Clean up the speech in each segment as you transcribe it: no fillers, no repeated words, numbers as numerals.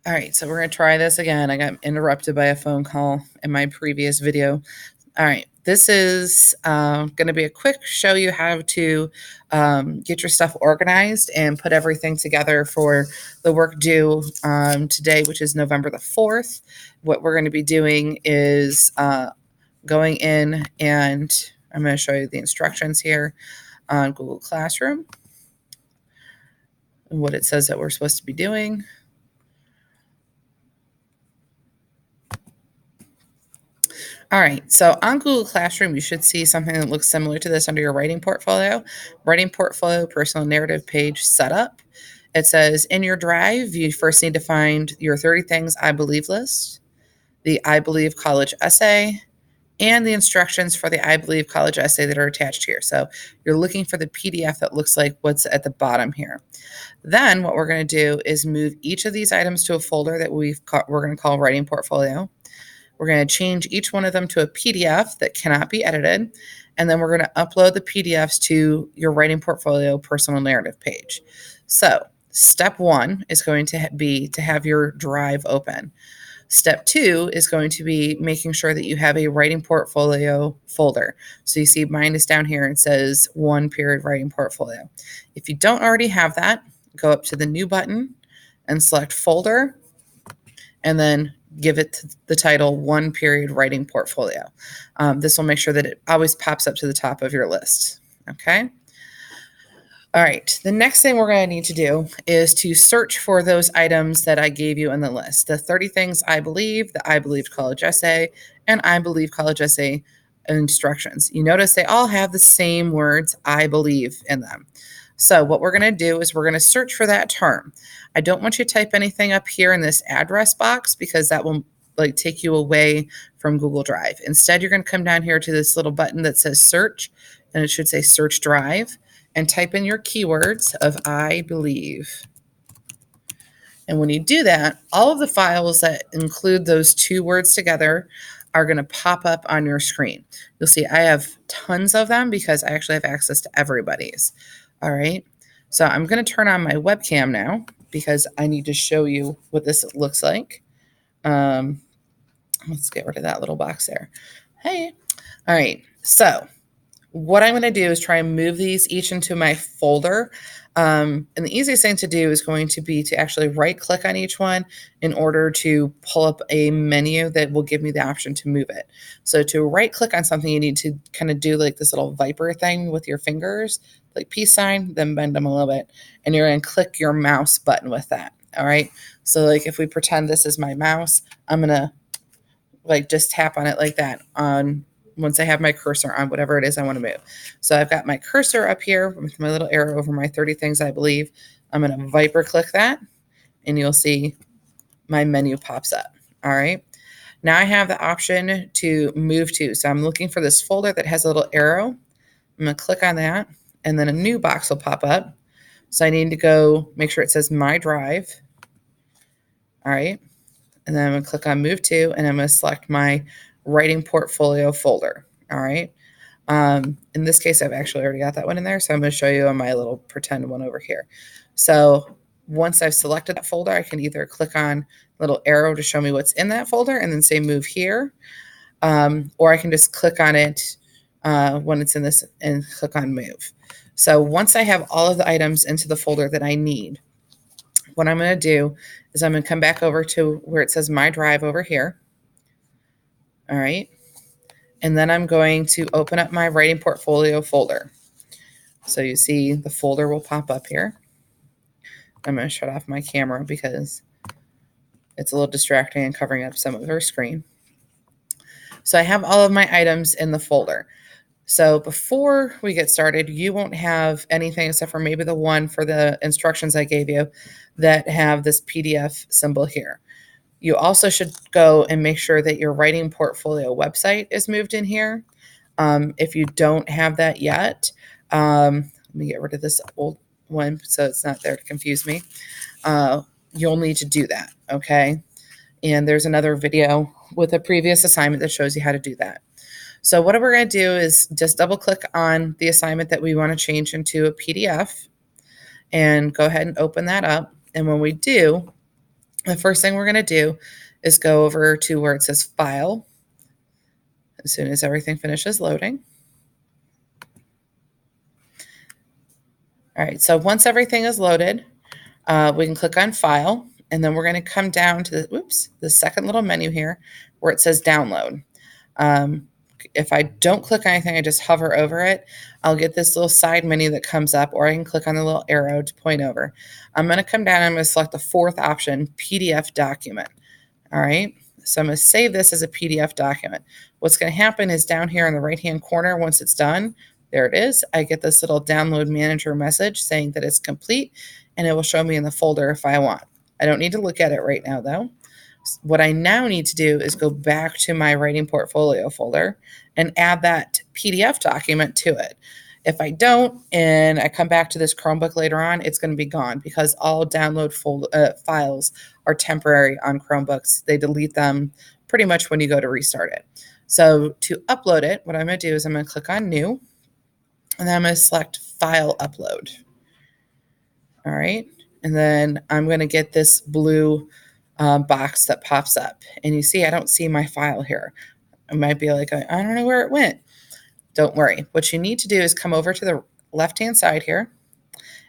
All right, so we're going to try this again. I got interrupted by a phone call in my previous video. All right, this is going to be a quick show you how to get your stuff organized and put everything together for the work due today, which is November the 4th. What we're going to be doing is going in and I'm going to show you the instructions here on Google Classroom and what it says that we're supposed to be doing. All right, so on Google Classroom, you should see something that looks similar to this under your writing portfolio. Writing portfolio, personal narrative page setup. It says in your drive, you first need to find your 30 things I believe list, the I believe college essay, and the instructions for the I believe college essay that are attached here. So you're looking for the PDF that looks like what's at the bottom here. Then what we're going to do is move each of these items to a folder that we're going to call writing portfolio. We're going to change each one of them to a PDF that cannot be edited. And then we're going to upload the PDFs to your writing portfolio personal narrative page. So step one is going to be to have your drive open. Step two is going to be making sure that you have a writing portfolio folder. So you see mine is down here and says 1 writing portfolio. If you don't already have that, go up to the new button and select folder and then give it the title 1 writing portfolio. This will make sure that it always pops up to the top of your list. Okay. All right, the next thing we're going to need to do is to search for those items that I gave you in the list. The 30 things I believe, the I believe college essay, and I believe college essay instructions. You notice they all have the same words, I believe, in them. So what we're going to do is we're going to search for that term. I don't want you to type anything up here in this address box because that will take you away from Google Drive. Instead, you're going to come down here to this little button that says search, and it should say search drive, and type in your keywords of I believe. And when you do that, all of the files that include those two words together are going to pop up on your screen. You'll see I have tons of them because I actually have access to everybody's. All right. So I'm going to turn on my webcam now because I need to show you what this looks like. Let's get rid of that little box there. Hey. All right. So what I'm going to do is try and move these each into my folder. And the easiest thing to do is going to be to actually right click on each one in order to pull up a menu that will give me the option to move it. So to right click on something, you need to kind of do like this little viper thing with your fingers, like peace sign, then bend them a little bit. And you're going to click your mouse button with that. All right. So like if we pretend this is my mouse, I'm going to just tap on it like that on once I have my cursor on whatever it is I want to move. So I've got my cursor up here with my little arrow over my 30 things I believe. I'm going to viper click that and you'll see my menu pops up. All right. Now I have the option to move to. So I'm looking for this folder that has a little arrow. I'm going to click on that and then a new box will pop up. So I need to go make sure it says my drive. All right. And then I'm going to click on move to and I'm going to select my writing portfolio folder. All right. In this case, I've actually already got that one in there. So I'm going to show you on my little pretend one over here. So once I've selected that folder, I can either click on little arrow to show me what's in that folder and then say move here. Or I can just click on it when it's in this and click on move. So once I have all of the items into the folder that I need, what I'm going to do is I'm going to come back over to where it says my drive over here. All right. And then I'm going to open up my writing portfolio folder. So you see the folder will pop up here. I'm going to shut off my camera because it's a little distracting and covering up some of her screen. So I have all of my items in the folder. So before we get started, you won't have anything except for maybe the one for the instructions I gave you that have this PDF symbol here. You also should go and make sure that your writing portfolio website is moved in here. If you don't have that yet, let me get rid of this old one so it's not there to confuse me. You'll need to do that, okay? And there's another video with a previous assignment that shows you how to do that. So what we're going to do is just double click on the assignment that we want to change into a PDF and go ahead and open that up. And when we do, The first thing we're going to do is go over to where it says File as soon as everything finishes loading. All right, so once everything is loaded, we can click on File, and then we're going to come down to the second little menu here where it says Download. If I don't click on anything, I just hover over it, I'll get this little side menu that comes up, or I can click on the little arrow to point over. I'm going to come down and I'm going to select the fourth option, PDF document. All right, so I'm going to save this as a PDF document. What's going to happen is down here in the right-hand corner, once it's done, there it is. I get this little download manager message saying that it's complete, and it will show me in the folder if I want. I don't need to look at it right now, though. What I now need to do is go back to my writing portfolio folder and add that PDF document to it. If I don't, and I come back to this Chromebook later on, it's going to be gone because all download files are temporary on Chromebooks. They delete them pretty much when you go to restart it. So to upload it, what I'm going to do is I'm going to click on New, and then I'm going to select File Upload. All right, and then I'm going to get this blue box that pops up, and you see I don't see my file here. I might be like, I don't know where it went. Don't worry. What you need to do is come over to the left-hand side here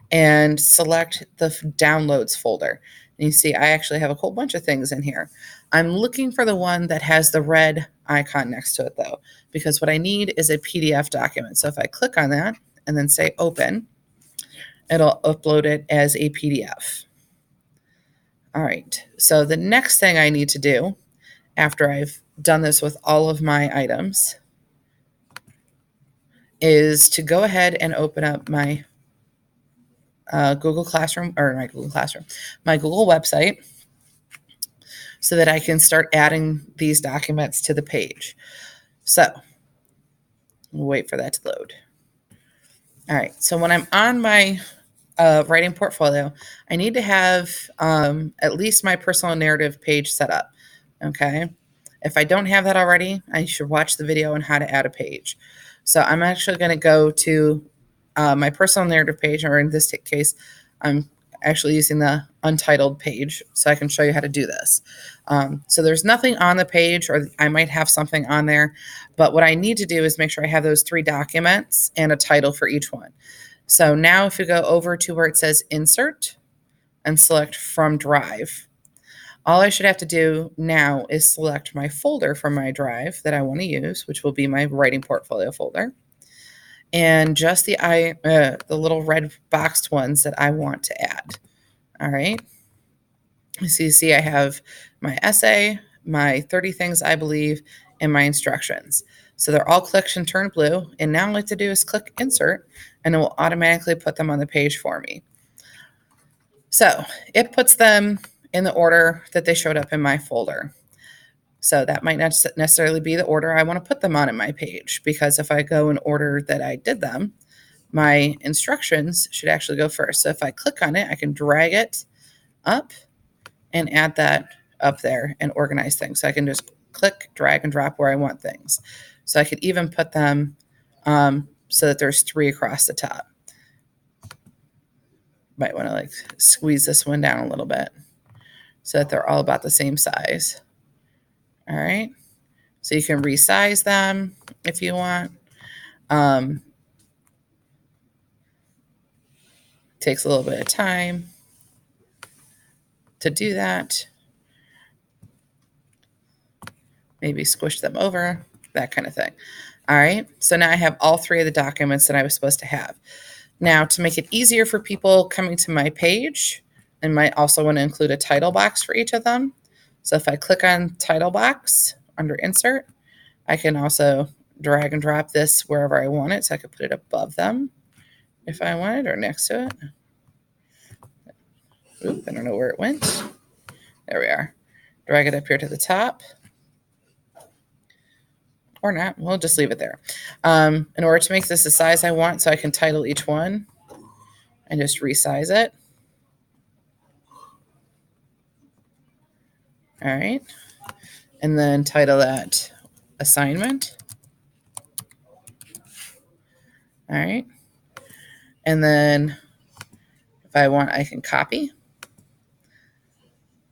and select the Downloads folder. And you see I actually have a whole bunch of things in here. I'm looking for the one that has the red icon next to it, though, because what I need is a PDF document. So if I click on that and then say Open, it'll upload it as a PDF. All right, so the next thing I need to do after I've done this with all of my items is to go ahead and open up my Google Classroom, or my Google website, so that I can start adding these documents to the page. So we'll wait for that to load. All right, so when I'm on my writing portfolio, I need to have at least my personal narrative page set up. Okay. If I don't have that already, I should watch the video on how to add a page. So I'm actually going to go to my personal narrative page, or in this case, I'm actually using the untitled page so I can show you how to do this. So there's nothing on the page, or I might have something on there, but what I need to do is make sure I have those 3 documents and a title for each one. So now if you go over to where it says Insert and select From Drive, all I should have to do now is select my folder from my drive that I want to use, which will be my writing portfolio folder, and just the little red boxed ones that I want to add. All right. So you see I have my essay, my 30 things I believe, and my instructions. So they're all clicked and turned blue. And now all I have to do is click Insert, and it will automatically put them on the page for me. So it puts them in the order that they showed up in my folder. So that might not necessarily be the order I want to put them on in my page, because if I go in order that I did them, my instructions should actually go first. So if I click on it, I can drag it up and add that up there and organize things. So I can just click, drag, and drop where I want things. So I could even put them so that there's 3 across the top. Might want to like squeeze this one down a little bit so that they're all about the same size. All right. So you can resize them if you want. Takes a little bit of time to do that. Maybe squish them over, that kind of thing. All right. So now I have all 3 of the documents that I was supposed to have. Now, to make it easier for people coming to my page, I might also want to include a title box for each of them. So if I click on title box under Insert, I can also drag and drop this wherever I want it. So I could put it above them if I wanted, or next to it. Oop, I don't know where it went. There we are. Drag it up here to the top. Or not, we'll just leave it there. In order to make this the size I want, so I can title each one, and just resize it. All right. And then title that Assignment. All right. And then if I want, I can copy